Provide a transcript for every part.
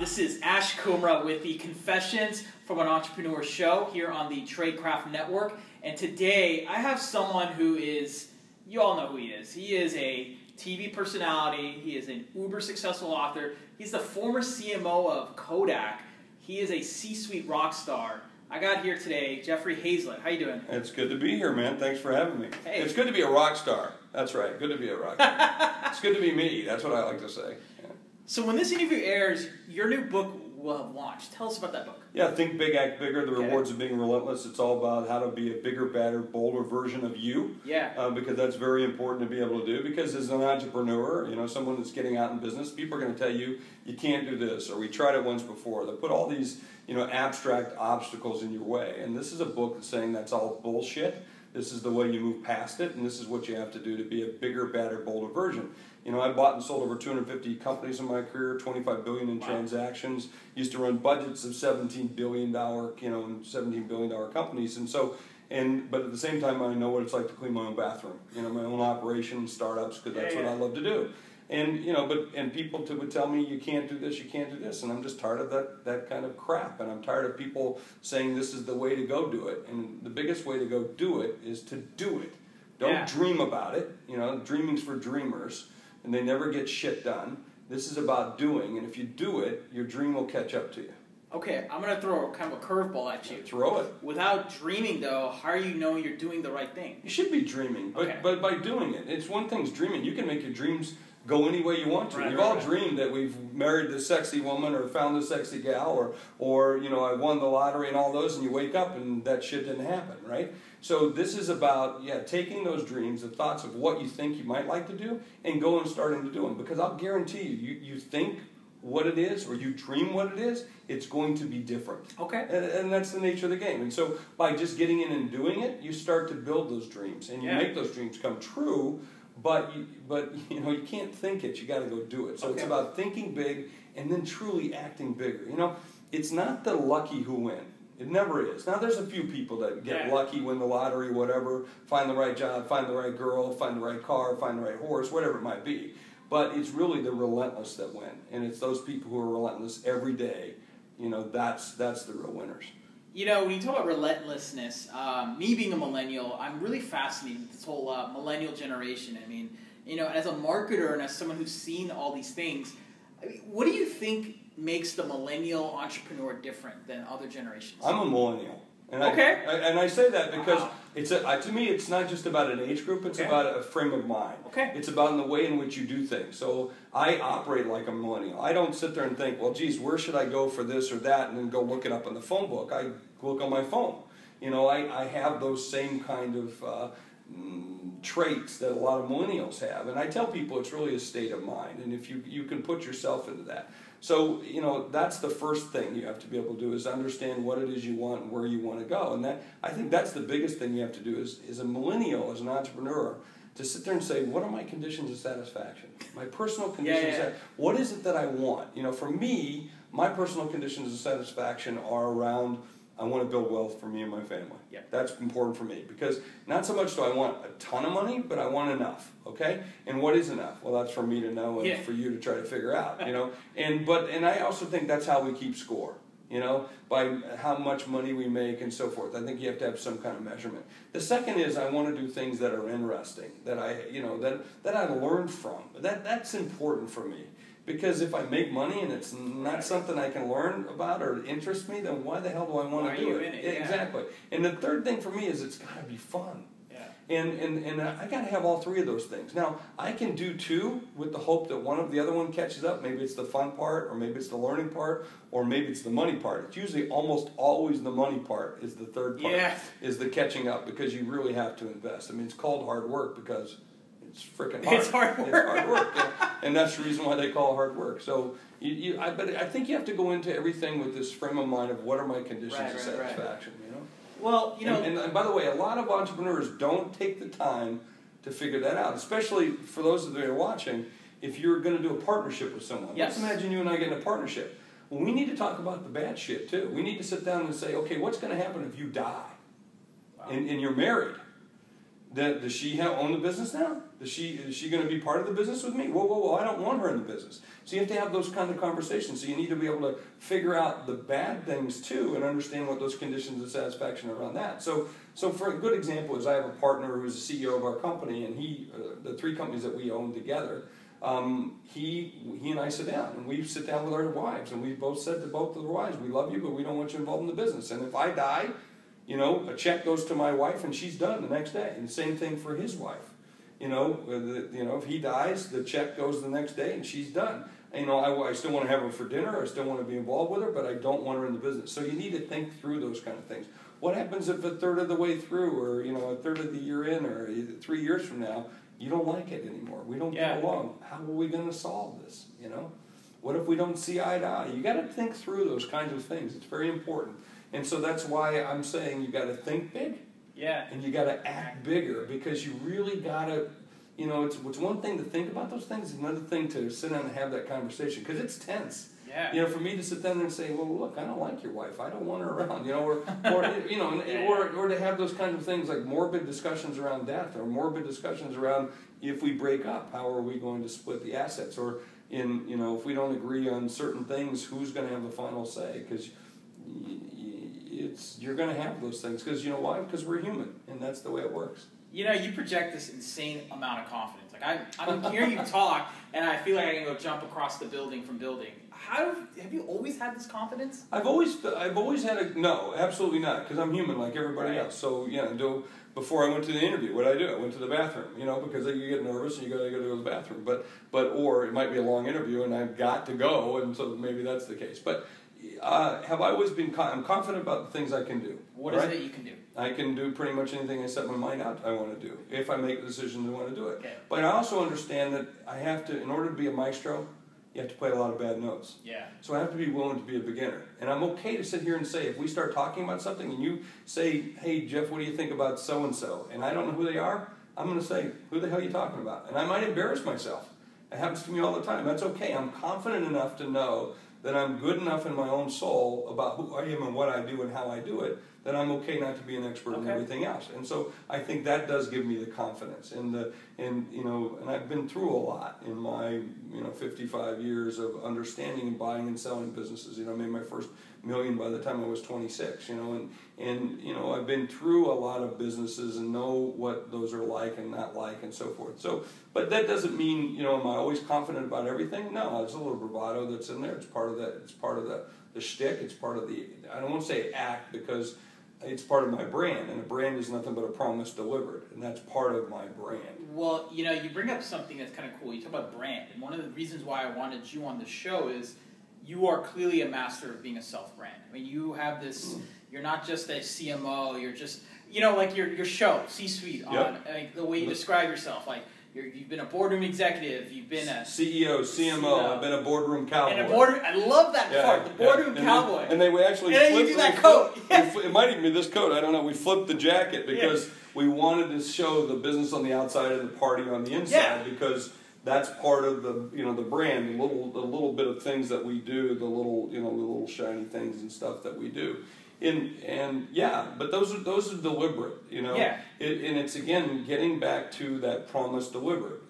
This is Ash Kumra with the Confessions from an Entrepreneur show here on the Kraft Network. And today I have someone who is, you all know who he is. He is a TV personality. He is an uber successful author. He's the former CMO of Kodak. He is a C-suite rock star. I got here today, Jefferey Hayzlett. How you doing? It's good to be here, man. Thanks for having me. Hey. It's good to be a rock star. That's right. Good to be a rock star. It's good to be me. That's what I like to say. Yeah. So when this interview airs, your new book will have launched. Tell us about that book. Yeah, Think Big, Act Bigger, The Rewards of Being Relentless. It's all about how to be a bigger, better, bolder version of you. Yeah. Because that's very important to be able to do. Because as an entrepreneur, someone that's getting out in business, people are going to tell you, you can't do this, or we tried it once before. They put all these, abstract obstacles in your way. And this is a book that's saying that's all bullshit. This is the way you move past it, and this is what you have to do to be a bigger, better, bolder version. I bought and sold over 250 companies in my career, 25 billion in transactions. Used to run budgets of $17 billion, $17 billion companies, but at the same time, I know what it's like to clean my own bathroom. My own operation, startups, because that's what I love to do. And people would tell me, you can't do this, you can't do this, and I'm just tired of that kind of crap, and I'm tired of people saying this is the way to go do it, and the biggest way to go do it is to do it. Don't dream about it. Dreaming's for dreamers, and they never get shit done. This is about doing, and if you do it, your dream will catch up to you. Okay, I'm going to throw kind of a curveball at you. Throw it. Without dreaming, though, how are you knowing you're doing the right thing? You should be dreaming, but by doing it. It's one thing's dreaming. You can make your dreams go any way you want to. We've all dreamed that we've married this sexy woman or found this sexy gal or I won the lottery and all those, and you wake up and that shit didn't happen, right? So this is about, taking those dreams, the thoughts of what you think you might like to do, and go and starting to do them. Because I'll guarantee you think what it is or you dream what it is, it's going to be different. Okay. And that's the nature of the game. And so by just getting in and doing it, you start to build those dreams, and you make those dreams come true. But you can't think it. You got to go do it. So it's about thinking big and then truly acting bigger. It's not the lucky who win. It never is. Now there's a few people that get lucky, win the lottery, whatever, find the right job, find the right girl, find the right car, find the right horse, whatever it might be. But it's really the relentless that win, and it's those people who are relentless every day. That's the real winners. When you talk about relentlessness, me being a millennial, I'm really fascinated with this whole millennial generation. I mean, as a marketer and as someone who's seen all these things, what do you think makes the millennial entrepreneur different than other generations? I'm a millennial. And I say that because to me, it's not just about an age group, it's about a frame of mind. It's about the way in which you do things. So I operate like a millennial. I don't sit there and think, well, geez, where should I go for this or that, and then go look it up in the phone book. I look on my phone. I have those same kind of traits that a lot of millennials have. And I tell people it's really a state of mind, and if you can put yourself into that. So, that's the first thing you have to be able to do is understand what it is you want and where you want to go. And I think that's the biggest thing you have to do is a millennial, as an entrepreneur, to sit there and say, what are my conditions of satisfaction? My personal conditions what is it that I want? For me, my personal conditions of satisfaction are around, I want to build wealth for me and my family. That's important for me because not so much do I want a ton of money, but I want enough, okay? And what is enough? Well, that's for me to know and for you to try to figure out, And I also think that's how we keep score, by how much money we make and so forth. I think you have to have some kind of measurement. The second is I want to do things that are interesting, that I learned from. That's important for me. Because if I make money and it's not something I can learn about or interest me, then why the hell do I want to do it? Exactly. And the third thing for me is it's got to be fun. And I got to have all three of those things. Now, I can do two with the hope that the other one catches up. Maybe it's the fun part, or maybe it's the learning part, or maybe it's the money part. It's usually almost always the money part is the third part, is the catching up, because you really have to invest. I mean, it's called hard work because it's freaking hard. It's hard work. It's hard work. And that's the reason why they call it hard work. So, but I think you have to go into everything with this frame of mind of what are my conditions of satisfaction, Well, And by the way, a lot of entrepreneurs don't take the time to figure that out, especially for those that are watching. If you're going to do a partnership with someone, let's imagine you and I get in a partnership. Well, we need to talk about the bad shit, too. We need to sit down and say, okay, what's going to happen if you die and you're married? Does she own the business now? Is she going to be part of the business with me? Whoa, I don't want her in the business. So you have to have those kind of conversations. So you need to be able to figure out the bad things too and understand what those conditions of satisfaction are around that. So for a good example is I have a partner who's the CEO of our company, and the 3 companies that we own together, he and I sit down, and we sit down with our wives, and we both said to both of the wives, we love you, but we don't want you involved in the business. And if I die, a check goes to my wife and she's done the next day. And the same thing for his wife. If he dies, the check goes the next day and she's done. I still want to have her for dinner. I still want to be involved with her, but I don't want her in the business. So you need to think through those kind of things. What happens if a third of the way through, or a third of the year in, or 3 years from now, you don't like it anymore? We don't get along. How are we going to solve this? What if we don't see eye to eye? You got to think through those kinds of things. It's very important. And so that's why I'm saying you got to think big, and you got to act bigger, because you really got to, it's one thing to think about those things, it's another thing to sit down and have that conversation, because it's tense. Yeah. For me to sit down there and say, well, look, I don't like your wife, I don't want her around, or to have those kinds of things like morbid discussions around death, or morbid discussions around if we break up, how are we going to split the assets, or if we don't agree on certain things, who's going to have the final say, because you're going to have those things, because why? Because we're human, and that's the way it works. You project this insane amount of confidence. Like I'm hearing you talk, and I feel like I can go jump across the building from building. Have you always had this confidence? I've always had no, absolutely not, because I'm human like everybody else. So before I went to the interview, what did I do? I went to the bathroom, because you get nervous and you got to go to the bathroom. Or it might be a long interview and I've got to go, and so maybe that's the case. But have I always been? I'm confident about the things I can do. What is it you can do? I can do pretty much anything I set my mind out I want to do, if I make the decision to want to do it. Okay. But I also understand that I have to, in order to be a maestro, you have to play a lot of bad notes. Yeah. So I have to be willing to be a beginner. And I'm okay to sit here and say, if we start talking about something and you say, hey, Jeff, what do you think about so-and-so? And I don't know who they are, I'm going to say, who the hell are you talking about? And I might embarrass myself. It happens to me all the time. That's okay. I'm confident enough to know that I'm good enough in my own soul about who I am and what I do and how I do it, that I'm okay not to be an expert in everything else. And so I think that does give me the confidence. And I've been through a lot in my 55 years of understanding and buying and selling businesses. I made my first $1 million by the time I was 26. I've been through a lot of businesses and know what those are like and not like and so forth. So, but that doesn't mean am I always confident about everything? No, there's a little bravado that's in there. It's part of that. It's part of the shtick. It's part of the. I don't want to say act, because it's part of my brand, and a brand is nothing but a promise delivered, and that's part of my brand. Well, you bring up something that's kind of cool. You talk about brand, and one of the reasons why I wanted you on the show is you are clearly a master of being a self-brand. I mean, you have this. You're not just a CMO. You're just like your show, C-suite, on the way you describe yourself, like. You've been a boardroom executive. You've been a CEO, CMO. I've been a boardroom cowboy. And I love that part, the boardroom cowboy. And we actually and then you do that coat. It might even be this coat. I don't know. We flipped the jacket because we wanted to show the business on the outside and the party on the inside, because that's part of the the brand, the little bit of things that we do, the little shiny things and stuff that we do. But those are deliberate, and it's again getting back to that promise delivered,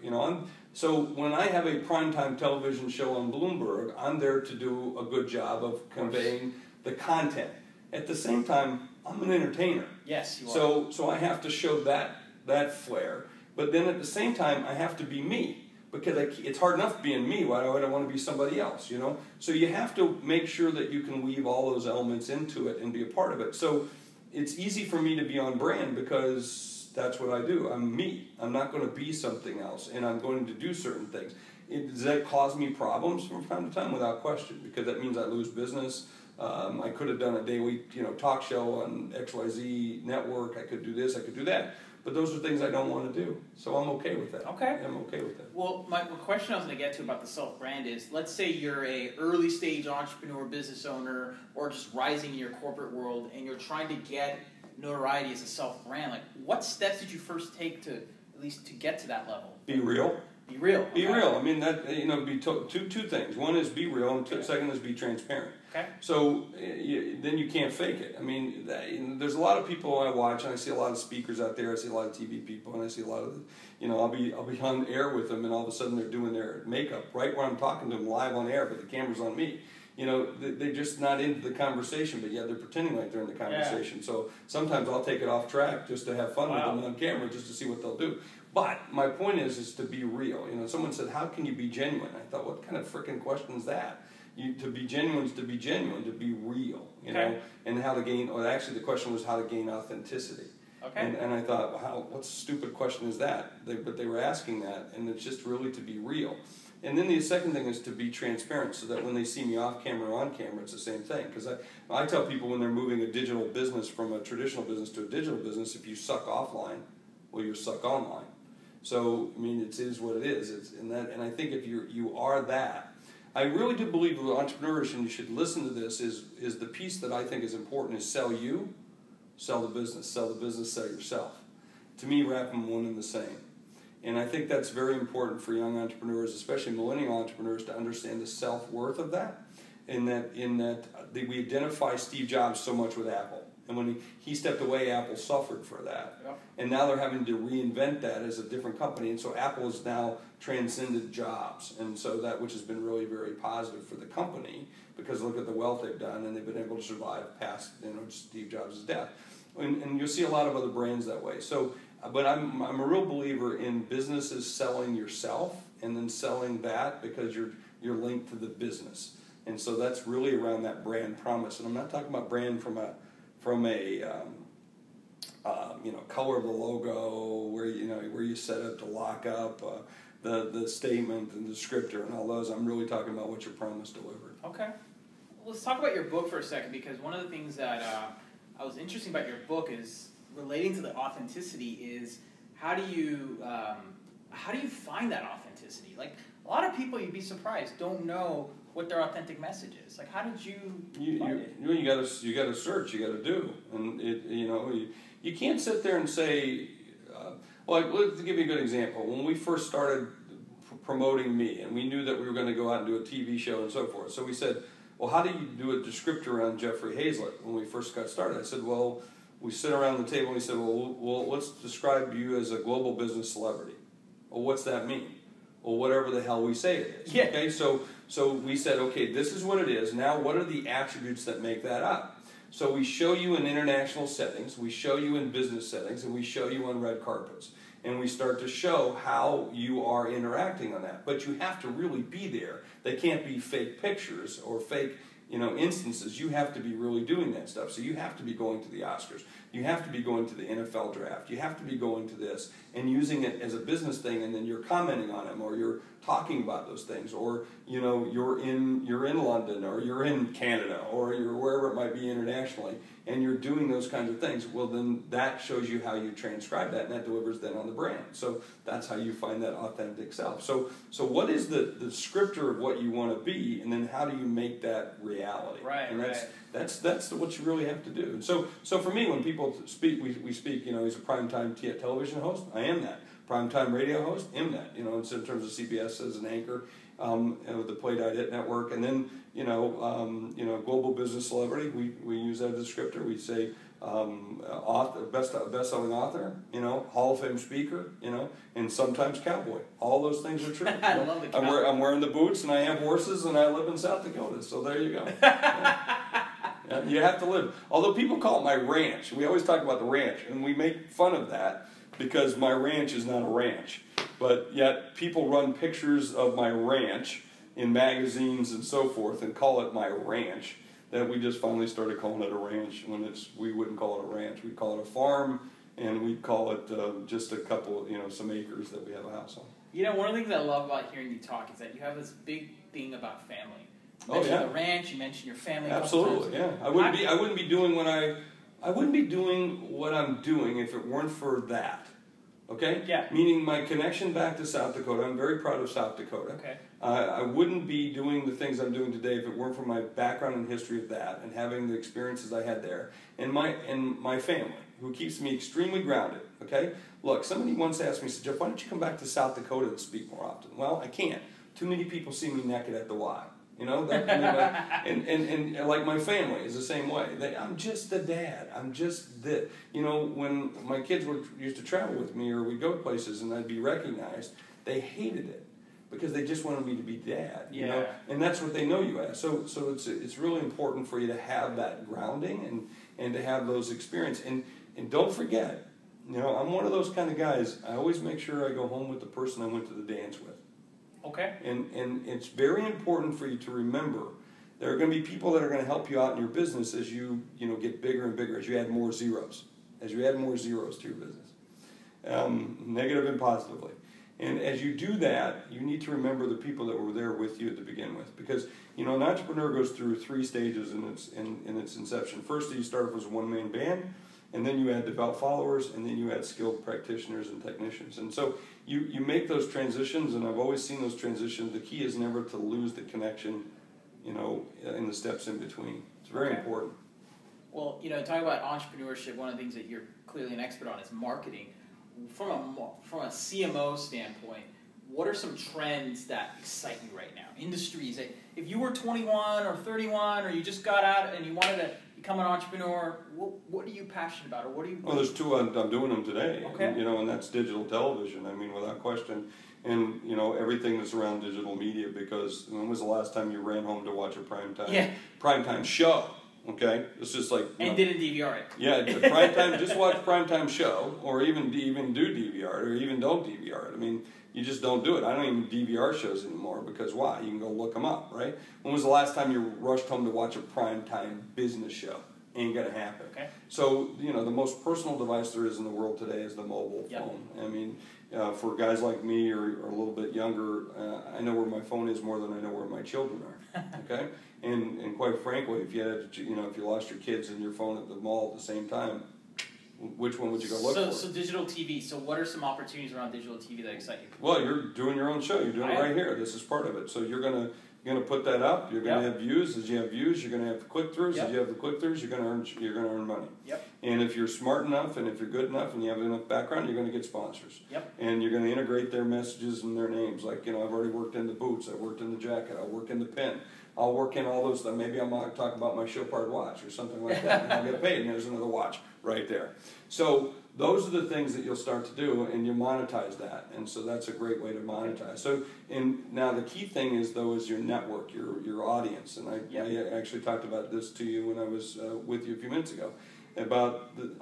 So when I have a primetime television show on Bloomberg, I'm there to do a good job of conveying the content. At the same time, I'm an entertainer. Yes, you are. So I have to show that flair, but then at the same time, I have to be me. Because it's hard enough being me. Why do I want to be somebody else? So you have to make sure that you can weave all those elements into it and be a part of it. So it's easy for me to be on brand because that's what I do. I'm me. I'm not going to be something else, and I'm going to do certain things. Does that cause me problems from time to time? Without question, because that means I lose business. I could have done a daily talk show on XYZ network. I could do this. I could do that. But those are things I don't want to do. So I'm okay with that. Okay. I'm okay with that. Well, my question I was going to get to about the self-brand is, let's say you're a early stage entrepreneur, business owner, or just rising in your corporate world, and you're trying to get notoriety as a self-brand. Like, what steps did you first take to, at least to get to that level? Be real. Be real. Be real. I mean, that, be two things. One is be real, and second is be transparent. Okay. So then you can't fake it. I mean, there's a lot of people I watch, and I see a lot of speakers out there. I see a lot of TV people, and I see a lot of, I'll be on air with them, and all of a sudden they're doing their makeup right when I'm talking to them live on air, but the camera's on me. They're just not into the conversation, but yet they're pretending like they're in the conversation. Yeah. So sometimes I'll take it off track just to have fun with them on camera, just to see what they'll do. But my point is to be real. Someone said, how can you be genuine? I thought, what kind of frickin' question is that? To be genuine is to be genuine, to be real, and how to gain, or actually the question was how to gain authenticity. Okay. And I thought, wow, what stupid question is that? But they were asking that, and it's just really to be real. And then the second thing is to be transparent, so that when they see me off camera or on camera, it's the same thing. Because I tell people when they're moving a digital business from a traditional business to a digital business, if you suck offline, well, you suck online. So, I mean, it is what it is. And I think if you are that, I really do believe with entrepreneurs, and you should listen to this, is the piece that I think is important is sell you, sell the business, sell yourself. To me, wrap them one and the same. And I think that's very important for young entrepreneurs, especially millennial entrepreneurs, to understand the self-worth of that. In that we identify Steve Jobs so much with Apple. And when he stepped away, Apple suffered for that. Yep. And now they're having to reinvent that as a different company. And so Apple has now transcended Jobs. And so that, which has been really very positive for the company, because look at the wealth they've done, and they've been able to survive past Steve Jobs' death. And you'll see a lot of other brands that way. So, but I'm a real believer in businesses selling yourself and then selling that because you're linked to the business. And so that's really around that brand promise. And I'm not talking about brand from a color of the logo, where you set up to lock up the statement and the descriptor and all those. I'm really talking about what your promise delivered. Okay. Let's talk about your book for a second, because one of the things that I was interesting about your book is relating to the authenticity is how do you find that authenticity? Like, a lot of people, you'd be surprised, don't know what their authentic message is. Like, how did you find it? You got to search, you got to do, and you can't sit there and say, to give you a good example, when we first started promoting me, and we knew that we were going to go out and do a TV show and so forth, so we said, well, how do you do a descriptor around Jeffery Hayzlett when we first got started? I said, well, we sit around the table and we said, well, let's describe you as a global business celebrity. Well, what's that mean? Well, whatever the hell we say it is. Yeah. Okay, so we said, okay, this is what it is. Now, what are the attributes that make that up? So we show you in international settings, we show you in business settings, and we show you on red carpets. And we start to show how you are interacting on that. But you have to really be there. They can't be fake pictures or fake instances. You have to be really doing that stuff. So you have to be going to the Oscars. You have to be going to the NFL draft. You have to be going to this and using it as a business thing, and then you're commenting on them, or you're talking about those things, or you're in London, or you're in Canada, or you're wherever it might be internationally, and you're doing those kinds of things. Well, then that shows you how you transcribe that, and that delivers then on the brand. So that's how you find that authentic self. So what is the descriptor of what you want to be, and then how do you make that reality? Right. And that's what you really have to do. And so for me, when people speak, we speak. He's a primetime television host. I am that. Primetime radio host. Am that. In terms of CBS as an anchor, with the Play.it network, and then global business celebrity. We use that as a descriptor. We say best-selling author. Hall of Fame speaker. And sometimes cowboy. All those things are true. I love the cowboy. I'm wearing the boots, and I have horses, and I live in South Dakota. So there you go. You have to live. Although people call it my ranch. We always talk about the ranch, and we make fun of that because my ranch is not a ranch. But yet people run pictures of my ranch in magazines and so forth and call it my ranch, that we just finally started calling it a ranch when we wouldn't call it a ranch. We'd call it a farm, and we'd call it just a couple, some acres that we have a house on. One of the things I love about hearing you talk is that you have this big thing about family. You mentioned the ranch, you mentioned your family. Absolutely, yeah. I wouldn't be doing what I'm doing if it weren't for that. Okay? Yeah. Meaning my connection back to South Dakota. I'm very proud of South Dakota. Okay. I wouldn't be doing the things I'm doing today if it weren't for my background and history of that, and having the experiences I had there, and my family. who keeps me extremely grounded, okay? Look, somebody once asked me, said, Jeff, why don't you come back to South Dakota to speak more often? Well, I can't. Too many people see me naked at the Y. You know, and like my family is the same way. I'm just the dad. I'm just the, you know, when my kids used to travel with me or we'd go places and I'd be recognized, they hated it because they just wanted me to be dad. You know, and that's what they know you as. So it's really important for you to have that grounding and to have those experiences. And don't forget, you know, I'm one of those kind of guys. I always make sure I go home with the person I went to the dance with. Okay. And it's very important for you to remember there are going to be people that are going to help you out in your business as you get bigger and bigger, as you add more zeros. As you add more zeros to your business. Negative and positively. And as you do that, you need to remember the people that were there with you to begin with. Because, you know, an entrepreneur goes through 3 stages in its inception. First, you start off as a one-man band. And then you add devout followers, and then you add skilled practitioners and technicians. And so you make those transitions, and I've always seen those transitions. The key is never to lose the connection, you know, in the steps in between. It's very important. Well, you know, talking about entrepreneurship, one of the things that you're clearly an expert on is marketing. From a CMO standpoint, what are some trends that excite you right now? Industries. If you were 21 or 31, or you just got out and you wanted to become an entrepreneur, what are you passionate about, or what are you? Well, there's 2 I'm doing them today. Okay. And, you know, and that's digital television. I mean, without question, and you know everything that's around digital media. Because when was the last time you ran home to watch a primetime show? Okay, it's just like didn't DVR it. Yeah, primetime. Just watch primetime show, or even do DVR it, or even don't DVR it. I mean, you just don't do it. I don't even DVR shows anymore because why? You can go look them up, right? When was the last time you rushed home to watch a primetime business show? Ain't gonna happen. Okay. So you know the most personal device there is in the world today is the mobile phone. I mean, for guys like me or a little bit younger, I know where my phone is more than I know where my children are. Okay. And quite frankly, if you lost your kids and your phone at the mall at the same time, which one would you go look for? So digital TV. So what are some opportunities around digital TV that excite you? Well, you're doing your own show. You're doing it right here. This is part of it. So you're gonna put that up. You're gonna have views. As you have views, you're gonna have click-throughs. As you have the click-throughs, you're gonna earn money. Yep. And if you're smart enough and if you're good enough and you have enough background, you're gonna get sponsors. Yep. And you're gonna integrate their messages and their names. Like I've already worked in the boots. I've worked in the jacket. I'll work in the pin. I'll work in all those. Maybe I'm going to talk about my Chopard watch or something like that, and I'll get paid. And there's another watch right there. So those are the things that you'll start to do, and you monetize that. And so that's a great way to monetize. So, and now the key thing is your network, your audience. And I actually talked about this to you when I was with you a few minutes ago.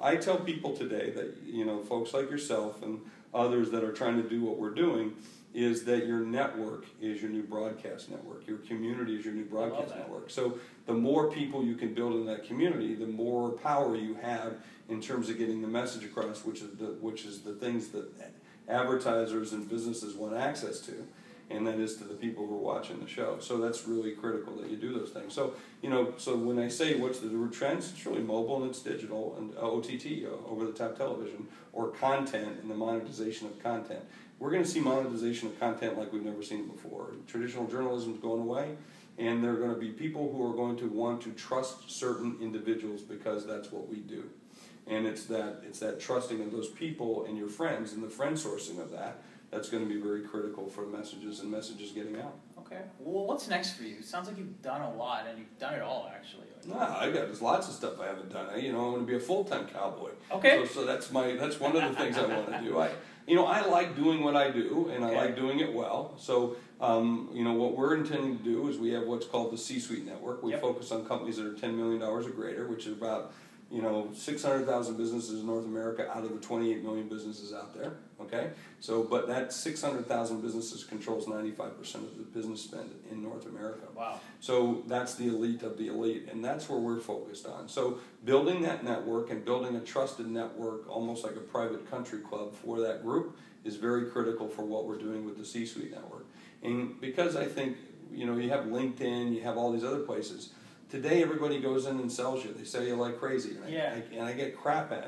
I tell people today that folks like yourself and others that are trying to do what we're doing, is that your network is your new broadcast network. Your community is your new broadcast network. So the more people you can build in that community, the more power you have in terms of getting the message across, which is the things that advertisers and businesses want access to, and that is to the people who are watching the show. So that's really critical that you do those things. So so when I say what's the trends, it's really mobile and it's digital and OTT, over-the-top television, or content and the monetization of content. We're going to see monetization of content like we've never seen it before. Traditional journalism is going away, and there are going to be people who are going to want to trust certain individuals because that's what we do. And it's that trusting of those people and your friends and the friend sourcing of that's going to be very critical for messages getting out. Okay. Well, what's next for you? It sounds like you've done a lot, and you've done it all, actually. There's lots of stuff I haven't done. I want to be a full-time cowboy. Okay. So that's one of the things I want to do. I like doing what I do, and I like doing it well. So, what we're intending to do is we have what's called the C-Suite Network. We focus on companies that are $10 million or greater, which is about 600,000 businesses in North America out of the 28 million businesses out there. Okay, so but that 600,000 businesses controls 95% of the business spend in North America. Wow. So that's the elite of the elite, and that's where we're focused on. So building that network and building a trusted network, almost like a private country club for that group, is very critical for what we're doing with the C-Suite Network. And because I think you have LinkedIn, you have all these other places. Today, everybody goes in and sells you. They sell you like crazy. And I get crap at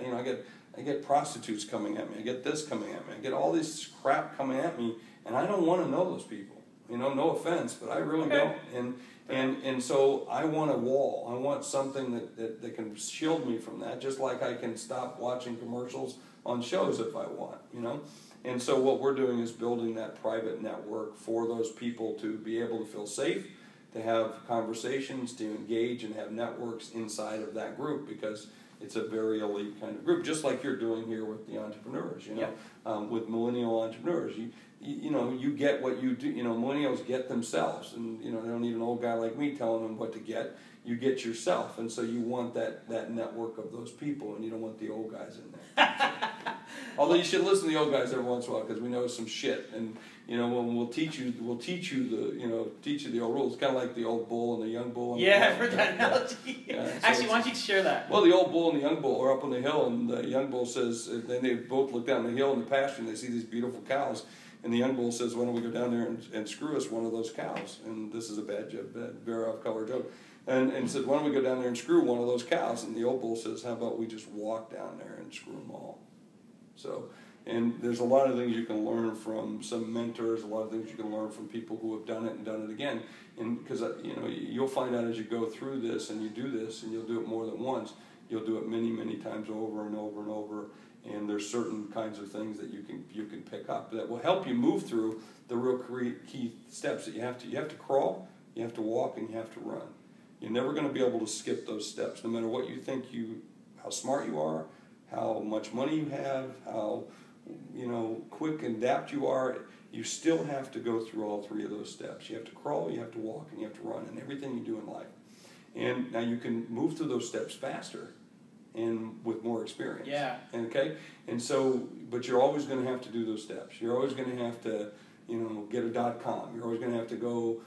I get prostitutes coming at me. I get this coming at me. I get all this crap coming at me, and I don't want to know those people. No offense, but I really don't. And so I want a wall. I want something that can shield me from that, just like I can stop watching commercials on shows if I want, And so what we're doing is building that private network for those people to be able to feel safe, to have conversations, to engage and have networks inside of that group, because it's a very elite kind of group, just like you're doing here with the entrepreneurs, with millennial entrepreneurs. You get what you do. Millennials get themselves, and they don't need an old guy like me telling them what to get. You get yourself, and so you want that network of those people, and you don't want the old guys in there. Although you should listen to the old guys every once in a while, because we know some shit, and we'll teach you the old rules. It's kind of like the old bull and the young bull. I've heard that analogy. Actually, why don't you share that? Well, the old bull and the young bull are up on the hill, and the young bull says, then they both look down the hill in the pasture, and they see these beautiful cows. And the young bull says, why don't we go down there and screw us one of those cows? And this is a bad joke, very off-color joke. And said, why don't we go down there and screw one of those cows? And the old bull says, how about we just walk down there and screw them all? So, and there's a lot of things you can learn from some mentors, a lot of things you can learn from people who have done it and done it again. And because, you'll find out as you go through this and you do this, and you'll do it more than once, you'll do it many, many times over and over and over. And there's certain kinds of things that you can pick up that will help you move through the real key steps that you have to crawl, you have to walk, and you have to run. You're never going to be able to skip those steps, no matter what you think how smart you are, how much money you have, how quick and adept you are. You still have to go through all three of those steps. You have to crawl, you have to walk, and you have to run, and everything you do in life. And now you can move through those steps faster and with more experience. Yeah. Okay? And so, but you're always going to have to do those steps. You're always going to have to, get a .com. You're always going to have to go,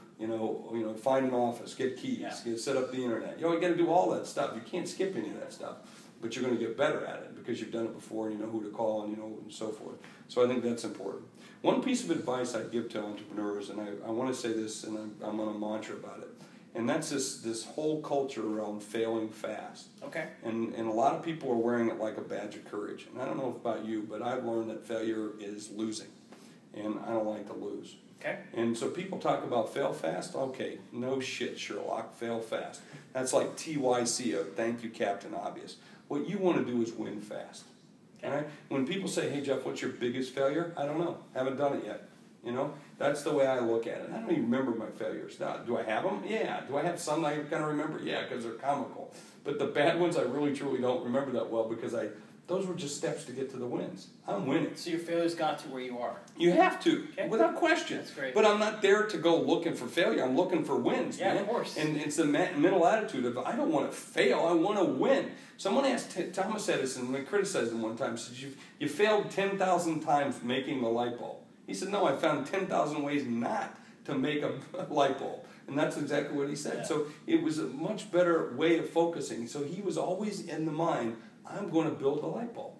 find an office, get keys, set up the internet. You got to do all that stuff. You can't skip any of that stuff. But you're going to get better at it because you've done it before, and you know who to call, and and so forth. So I think that's important. One piece of advice I'd give to entrepreneurs, and I want to say this, and I'm on a mantra about it, and that's this whole culture around failing fast. Okay. And a lot of people are wearing it like a badge of courage. And I don't know about you, but I've learned that failure is losing, and I don't like to lose. Okay. And so people talk about fail fast. Okay, no shit, Sherlock, fail fast. That's like TYCO, thank you, Captain Obvious. What you want to do is win fast. Okay. Right? When people say, hey, Jeff, what's your biggest failure? I don't know. Haven't done it yet. That's the way I look at it. I don't even remember my failures. Now, do I have them? Yeah. Do I have some I kind of remember? Yeah, because they're comical. But the bad ones I really, truly don't remember that well, because those were just steps to get to the wins. I'm winning. So your failures got to where you are. You have to, without question. That's great. But I'm not there to go looking for failure. I'm looking for wins, man. Of course. And it's the mental attitude of, I don't want to fail, I want to win. Someone asked Thomas Edison, when I criticized him one time, said, you failed 10,000 times making the light bulb. He said, no, I found 10,000 ways not to make a light bulb. And that's exactly what he said. Yeah. So it was a much better way of focusing. So he was always in the mind, I'm going to build a light bulb.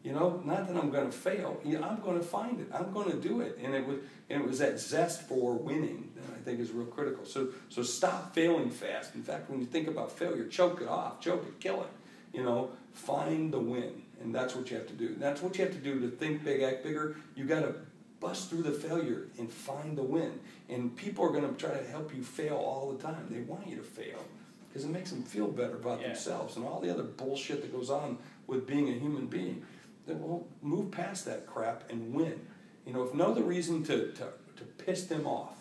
Not that I'm going to fail. I'm going to find it. I'm going to do it. And it was that zest for winning that I think is real critical. So stop failing fast. In fact, when you think about failure, choke it off, kill it. Find the win. And that's what you have to do. That's what you have to do to think big, act bigger. You got to bust through the failure and find the win. And people are going to try to help you fail all the time. They want you to fail because it makes them feel better about themselves and all the other bullshit that goes on with being a human being. Then we'll move past that crap and win. If no other reason to piss them off.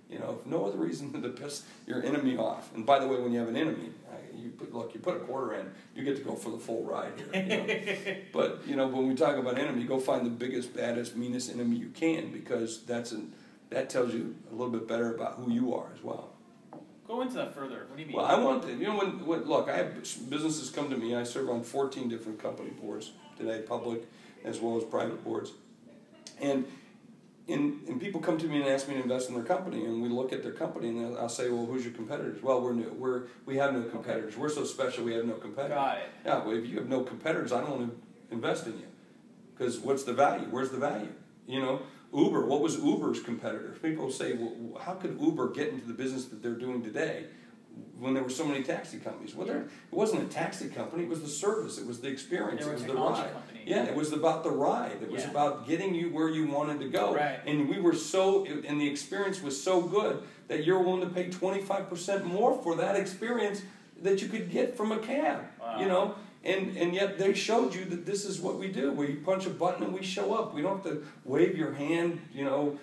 If no other reason to piss your enemy off. And by the way, when you have an enemy, you put a quarter in, you get to go for the full ride here. But when we talk about enemy, go find the biggest, baddest, meanest enemy you can, because that tells you a little bit better about who you are as well. Go into that further. What do you mean? Well, I want to, look, I have businesses come to me. I serve on 14 different company boards today, public as well as private boards. And people come to me and ask me to invest in their company, and we look at their company, and I'll say, well, who's your competitors? Well, we're new. We have no competitors. We're so special we have no competitors. Got it. Yeah, well, if you have no competitors, I don't want to invest in you. Because what's the value? Where's the value? Uber, what was Uber's competitors? People say, well, how could Uber get into the business that they're doing today? when there were so many taxi companies. Well, it wasn't a taxi company, it was the service, it was the experience, it was the ride. Company. Yeah, it was about the ride. It was about getting you where you wanted to go. Right. And we were and the experience was so good that you're willing to pay 25% more for that experience that you could get from a cab. Wow. You know? And yet they showed you that this is what we do. We punch a button and we show up. We don't have to wave your hand, you know,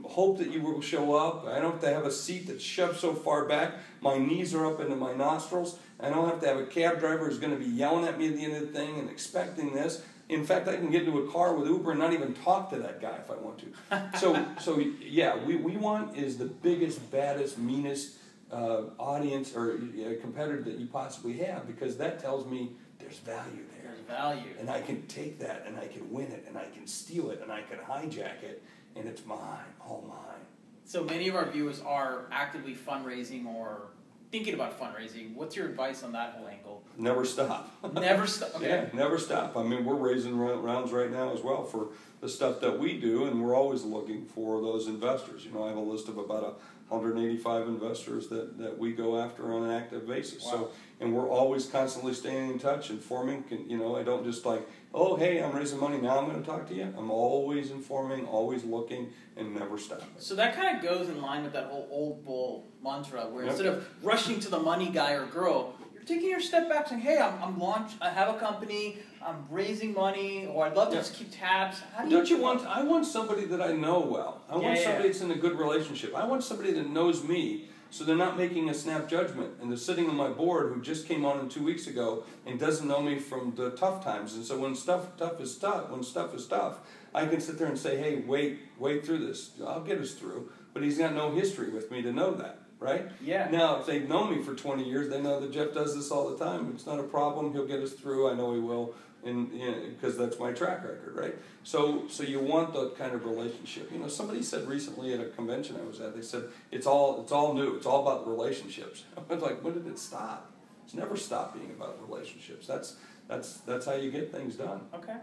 hope that you will show up. I don't have to have a seat that's shoved so far back. My knees are up into my nostrils. I don't have to have a cab driver who's going to be yelling at me at the end of the thing and expecting this. In fact, I can get into a car with Uber and not even talk to that guy if I want to. So yeah, we want is the biggest, baddest, meanest audience or competitor that you possibly have, because that tells me there's value there. There's value. And I can take that and I can win it and I can steal it and I can hijack it and it's mine, all mine. So many of our viewers are actively fundraising or thinking about fundraising. What's your advice on that whole angle? Never stop. Never stop. Okay. Yeah, never stop. I mean, we're raising rounds right now as well for the stuff that we do, and we're always looking for those investors. You know, I have a list of about 185 investors that we go after on an active basis. Wow. So, and we're always constantly staying in touch, informing. You know, I don't just like, oh, hey, I'm raising money, now I'm going to talk to you. I'm always informing, always looking, and never stopping. So that kind of goes in line with that whole old bull mantra, where instead of rushing to the money guy or girl, you're taking your step back, saying, hey, I have a company, I'm raising money, or I'd love to just keep tabs. How do you want? I want somebody that I know well. I want somebody that's in a good relationship. I want somebody that knows me, so they're not making a snap judgment, and they're sitting on my board who just came on 2 weeks ago and doesn't know me from the tough times. And so when stuff is tough, I can sit there and say, hey, wait through this. I'll get us through. But he's got no history with me to know that. Right? Yeah. Now, if they've known me for 20 years, they know that Jeff does this all the time. It's not a problem. He'll get us through. I know he will, and because that's my track record, right? So you want that kind of relationship. You know, somebody said recently at a convention I was at, they said it's all new. It's all about relationships. I was like, when did it stop? It's never stopped being about relationships. That's how you get things done. Okay.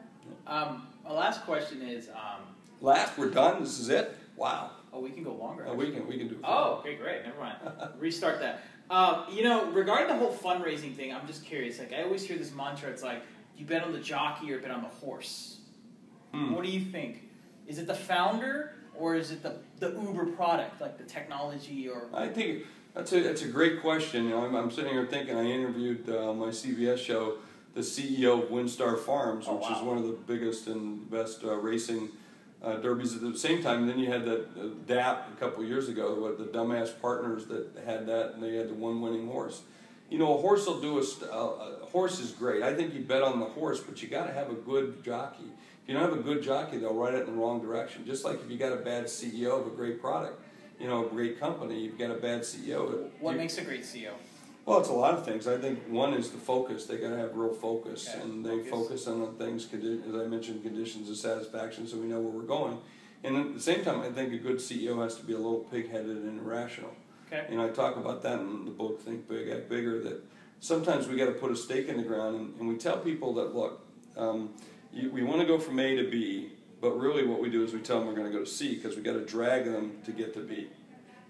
Yeah. My last question is. Last, we're done. This is it. Wow. Oh, we can go longer. Oh, we can do it. Oh, okay, great. Never mind. Restart that. You know, regarding the whole fundraising thing, I'm just curious. Like, I always hear this mantra. It's like, you bet on the jockey or bet on the horse. What do you think? Is it the founder or is it the Uber product, like the technology? Or I think that's a great question. You know, I'm sitting here thinking. I interviewed my CBS show the CEO of WinStar Farms, which is one of the biggest and best racing derbies. At the same time, and then you had that DAP a couple of years ago, the dumbass partners that had that, and they had the one winning horse. You know, a horse will do a horse is great. I think you bet on the horse, but you got to have a good jockey. If you don't have a good jockey, they'll ride it in the wrong direction. Just like if you got a bad CEO of a great product, you know, a great company, you've got a bad CEO. What makes a great CEO? Well, it's a lot of things. I think one is the focus. They got to have real focus, and they focus on the things, as I mentioned, conditions of satisfaction, so we know where we're going. And at the same time, I think a good CEO has to be a little pig-headed and irrational. Okay. You know, I talk about that in the book, Think Big, Act Bigger. That sometimes we got to put a stake in the ground, and we tell people that look, we want to go from A to B, but really what we do is we tell them we're going to go to C because we got to drag them to get to B.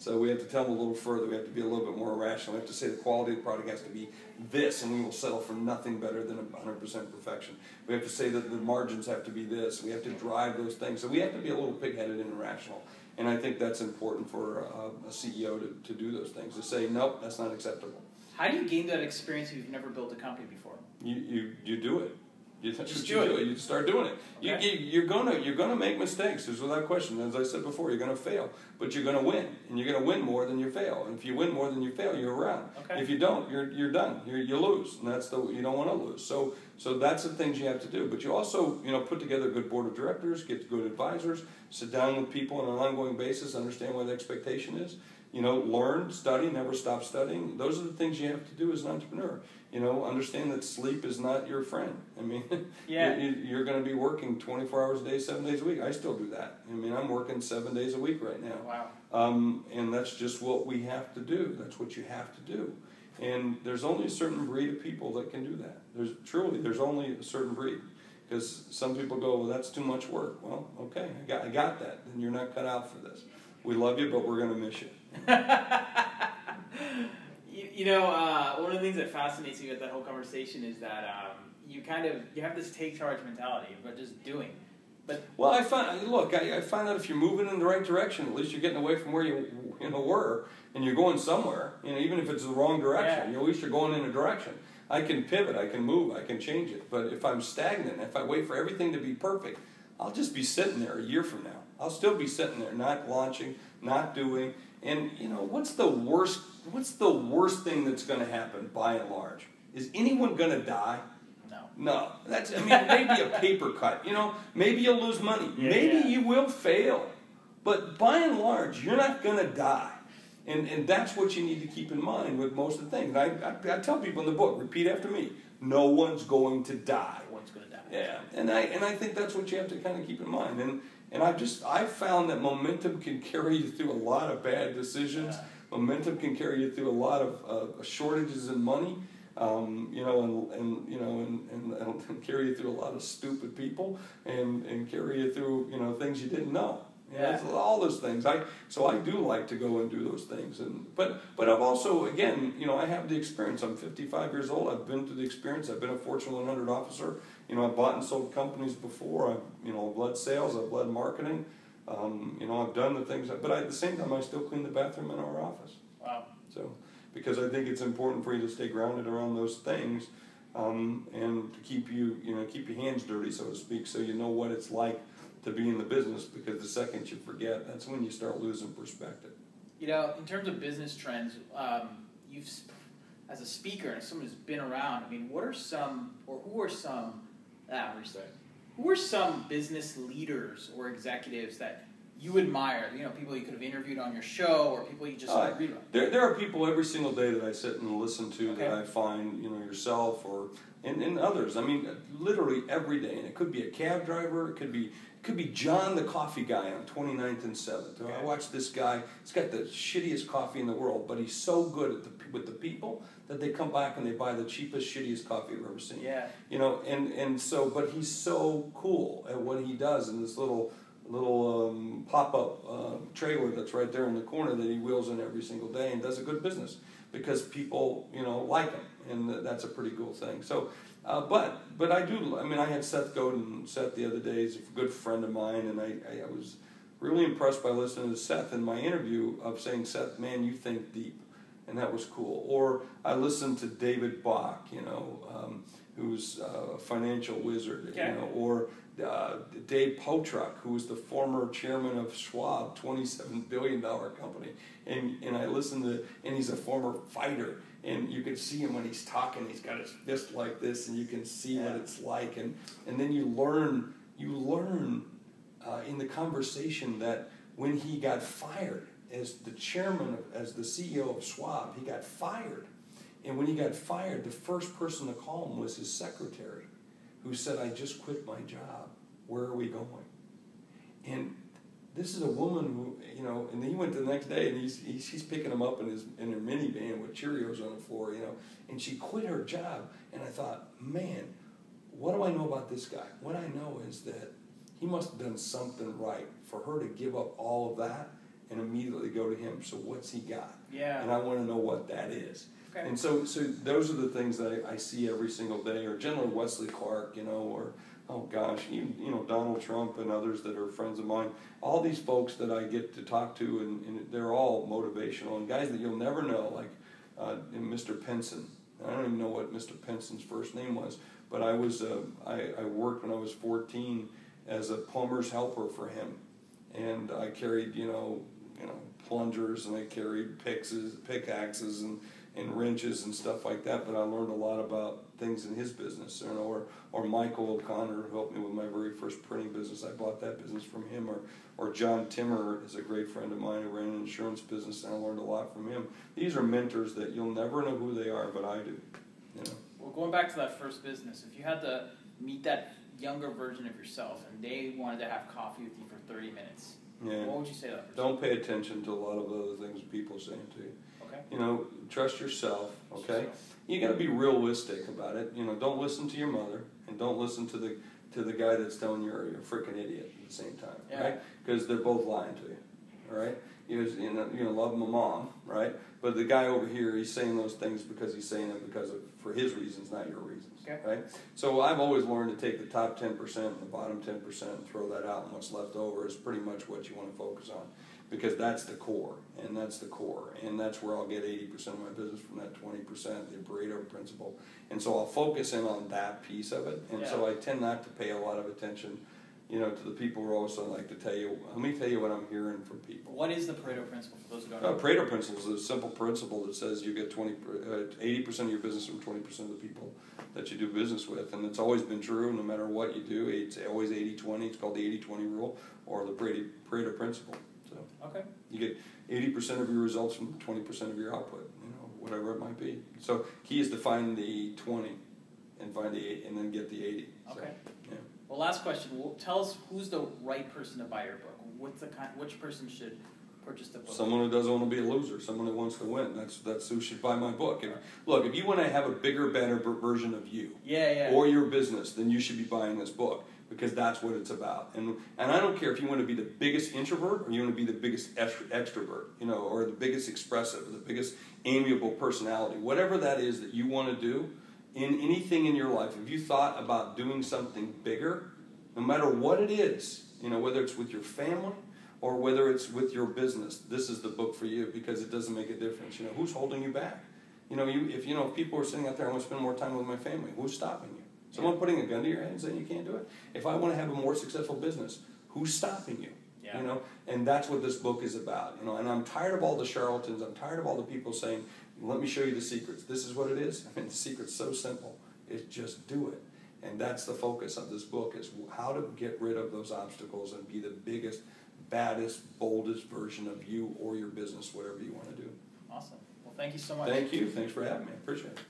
So we have to tell them a little further. We have to be a little bit more rational. We have to say the quality of the product has to be this, and we will settle for nothing better than 100% perfection. We have to say that the margins have to be this. We have to drive those things. So we have to be a little pig-headed and irrational. And I think that's important for a CEO to do those things, to say, nope, that's not acceptable. How do you gain that experience if you've never built a company before? You do it. You just do it. You start doing it. Okay. You're gonna make mistakes. There's without question. As I said before, you're gonna fail, but you're gonna win, and you're gonna win more than you fail. And if you win more than you fail, you're around. Okay. If you don't, you're done. You lose, and you don't want to lose. So that's the things you have to do. But you also put together a good board of directors, get good advisors, sit down with people on an ongoing basis, understand what the expectation is. Learn, study, never stop studying. Those are the things you have to do as an entrepreneur. Understand that sleep is not your friend. I mean, you're going to be working 24 hours a day, 7 days a week. I still do that. I mean, I'm working 7 days a week right now. Wow. And that's just what we have to do. That's what you have to do. And there's only a certain breed of people that can do that. There's only a certain breed. Because some people go, well, that's too much work. Well, okay, I got that. Then you're not cut out for this. We love you, but we're going to miss you. One of the things that fascinates me with that whole conversation is that you have this take charge mentality, but just doing. Well, I find that if you're moving in the right direction, at least you're getting away from where you were, and you're going somewhere. Even if it's the wrong direction, at least you're going in a direction. I can pivot, I can move, I can change it. But if I'm stagnant, if I wait for everything to be perfect, I'll just be sitting there a year from now. I'll still be sitting there, not launching, not doing. And what's the worst thing that's going to happen by and large? Is anyone going to die? No. Maybe a paper cut. Maybe you'll lose money. Maybe you will fail. But by and large, you're not going to die. And that's what you need to keep in mind with most of the things. I tell people in the book, repeat after me, no one's going to die. No one's going to die. Yeah. And I think that's what you have to kind of keep in mind. And I've found that momentum can carry you through a lot of bad decisions. Yeah. Momentum can carry you through a lot of shortages in money. And carry you through a lot of stupid people, and carry you through things you didn't know. All those things. So I do like to go and do those things. But I've also, again, I have the experience. I'm 55 years old. I've been through the experience. I've been a Fortune 100 officer. I've bought and sold companies before. I've led sales. I've led marketing. I've done the things. But at the same time, I still clean the bathroom in our office. Wow. So. Because I think it's important for you to stay grounded around those things, and to keep your hands dirty, so to speak, so you know what it's like to be in the business. Because the second you forget, that's when you start losing perspective. In terms of business trends, you've, as a speaker and someone who's been around, who are some business leaders or executives that you admire, people you could have interviewed on your show, or people you just read about? There are people every single day that I sit and listen to that I find, yourself and others. Literally every day. And it could be a cab driver. It could be John, the coffee guy on 29th and 7th. Okay. I watch this guy. He's got the shittiest coffee in the world, but he's so good with the people that they come back and they buy the cheapest, shittiest coffee you've ever seen. Yeah. But he's so cool at what he does in this little pop-up trailer that's right there in the corner that he wheels in every single day, and does a good business because people like him, and that's a pretty cool thing. So but I do, I had Seth Godin the other day. He's a good friend of mine, and I was really impressed by listening to Seth in my interview of saying, Seth, man, you think deep, and that was cool. Or I listened to David Bach, who's a financial wizard, or Dave Potruck, who was the former chairman of Schwab, $27 billion company. And I listened to, and he's a former fighter. And you can see him when he's talking, he's got his fist like this, and you can see what it's like. And then you learn in the conversation that when he got fired as the chairman, as the CEO of Schwab, he got fired. And when he got fired, the first person to call him was his secretary, who said, I just quit my job. Where are we going? And this is a woman who, and he went the next day, and she's picking him up in her minivan with Cheerios on the floor, and she quit her job. And I thought, man, what do I know about this guy? What I know is that he must have done something right for her to give up all of that and immediately go to him. So what's he got? Yeah. And I want to know what that is. Okay. And so those are the things that I see every single day, or General Wesley Clark, or even Donald Trump and others that are friends of mine. All these folks that I get to talk to, and they're all motivational, and guys that you'll never know, like Mr. Penson. I don't even know what Mr. Penson's first name was, but I worked when I was 14 as a plumber's helper for him, and I carried plungers, and I carried pickaxes and wrenches and stuff like that, but I learned a lot about things in his business, or Michael O'Connor, who helped me with my very first printing business. I bought that business from him, or John Timmer is a great friend of mine who ran an insurance business, and I learned a lot from him. These are mentors that you'll never know who they are, but I do. Well, going back to that first business, if you had to meet that younger version of yourself, and they wanted to have coffee with you for 30 minutes, what would you say to that person? Don't pay attention to a lot of the other things people are saying to you. Okay. Trust yourself, okay? You got to be realistic about it. Don't listen to your mother, and don't listen to the guy that's telling you you're a freaking idiot at the same time, right? Because they're both lying to you, all right? love my mom, right? But the guy over here, he's saying those things because he's saying them for his reasons, not your reasons, right? So I've always learned to take the top 10% and the bottom 10% and throw that out, and what's left over is pretty much what you want to focus on, because that's the core, and that's where I'll get 80% of my business from that 20%, the Pareto principle, and so I'll focus in on that piece of it, and so I tend not to pay a lot of attention to the people who also like to tell you. Let me tell you what I'm hearing from people. What is the Pareto principle for those who don't know? Pareto principle is a simple principle that says you get 80% of your business from 20% of the people that you do business with, and it's always been true. No matter what you do, it's always 80-20. It's called the 80-20 rule, or the Pareto principle. So you get 80% of your results from 20% of your output. Whatever it might be. So key is to find the 20 and find the 8, and then get the 80. Okay. Well, last question. Tell us who's the right person to buy your book. Which person should purchase the book? Someone who doesn't want to be a loser. Someone who wants to win. That's who should buy my book. If you want to have a bigger, better version of you, or your business, then you should be buying this book, because that's what it's about. And I don't care if you want to be the biggest introvert or you want to be the biggest extrovert, or the biggest expressive, or the biggest amiable personality. Whatever that is that you want to do in anything in your life, if you thought about doing something bigger, no matter what it is, whether it's with your family or whether it's with your business, this is the book for you, because it doesn't make a difference. Who's holding you back? If people are sitting out there, I want to spend more time with my family, who's stopping you? Someone putting a gun to your head and saying you can't do it? If I want to have a more successful business, who's stopping you? And that's what this book is about. And I'm tired of all the charlatans. I'm tired of all the people saying, let me show you the secrets. This is what it is. The secret's so simple. It's just do it. And that's the focus of this book, is how to get rid of those obstacles and be the biggest, baddest, boldest version of you or your business, whatever you want to do. Awesome. Well, thank you so much. Thank you. Thanks for having me. I appreciate it.